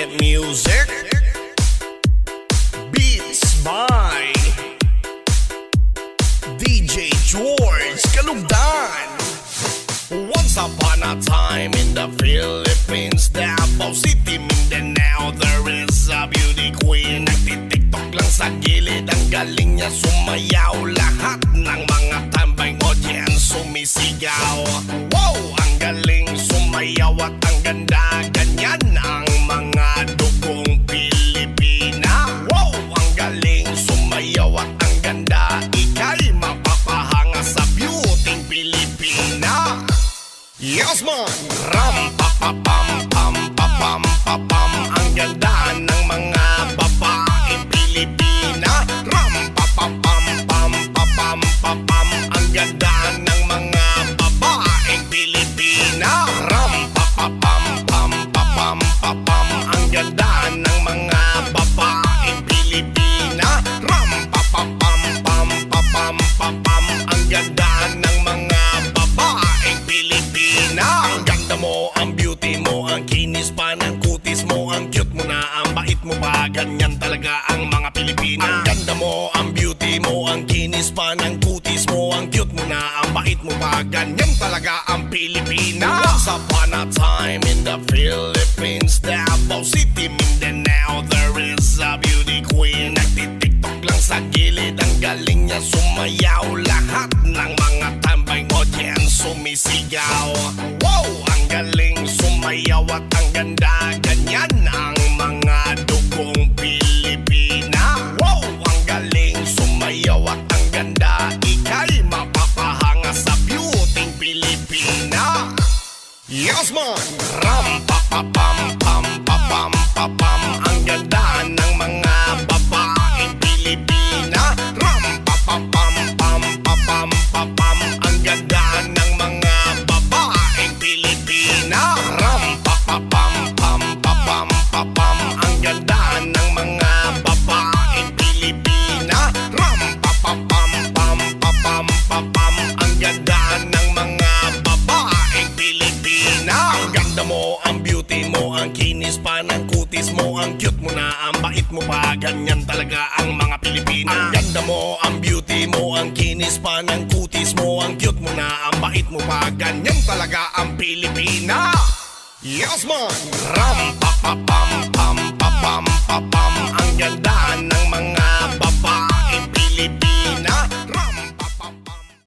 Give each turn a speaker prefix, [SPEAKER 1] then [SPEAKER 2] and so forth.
[SPEAKER 1] Get music. Beats by DJ George Kalugdan. Once upon a time in the Philippines, Davao City, Mindanao, there is a beauty queen. Nagtitiktok lang sa gilid, ang galing niya sumayaw. Lahat ng mga tambay audience sumisigaw. Wow, ang galing sumayaw at ang ganda. Ganyan ang mga dugong Pilipina. Wow, ang galing sumayaw at ang ganda. Ika'y mapapahanga sa beauty Pilipina. Yes man! Ram pa pa pam pam pa pam pa pam. Ang ganda ng mga babaeng Pilipina. Ram pa pa pam pam pa pam pa pam. Ang ganda ng mga babaeng Pilipina. Ram pa pa pam pam pa pam pa pam. Ang ganda ng mga babaeng Pilipina. Ram pa pa pam pam pa pam pa pam. Ang ganda ng mga babaeng Pilipina. Ang ganda mo, ang beauty mo, ang kinis pa ng kutis mo, ang cute mo na, ang bait mo pa. Ganyan talaga ang mga Pilipina. Ang ganda mo, ang beauty mo, ang kinis pa ng kutis mo, ang cute mo na, ang bait mo pa. Ganyan talaga ang Pilipina. Once upon a time in the Philippines, Davao City, Mindanao, there is a beauty queen. Nagtitiktok lang sa gilid, ang galing niya sumayaw. Lahat ng mga tambay audience sumisigaw. Wow, ang galing sumayaw at ang ganda. Ganyan ang mga dugong Pilipina. Wow, ang galing sumayaw at ang ganda. Ika'y mapapahanga sa beauty Pilipina. Yes man! Ram pa pa pam pam pa pam pa pam. Ang ganda ng mga babaeng Pilipina. Ram pa pa pam pam pa pam pa pam. Ang ganda ng mga babaeng Pilipina. Ram pa pa pam pam pa pam pa pam. Ang ganda ng mga babaeng Pilipina. Ram pa pa pam pam pa pam pa pam. Ang ganda ng mga babaeng Pilipina. Ang ganda mo, ang beauty mo, ang kinis pa ng kutis mo, ang cute mo na, ang bait mo pa. Ganyan talaga ang mga Pilipina. Ang ganda mo, ang beauty mo, ang kinis pa ng kutis mo, ang cute mo na, ang bait mo pa. Ganyan talaga ang Pilipina. Yes man! Ram pa pa pam pam pa pam pa pam. Ang ganda ng mga babaeng Pilipina.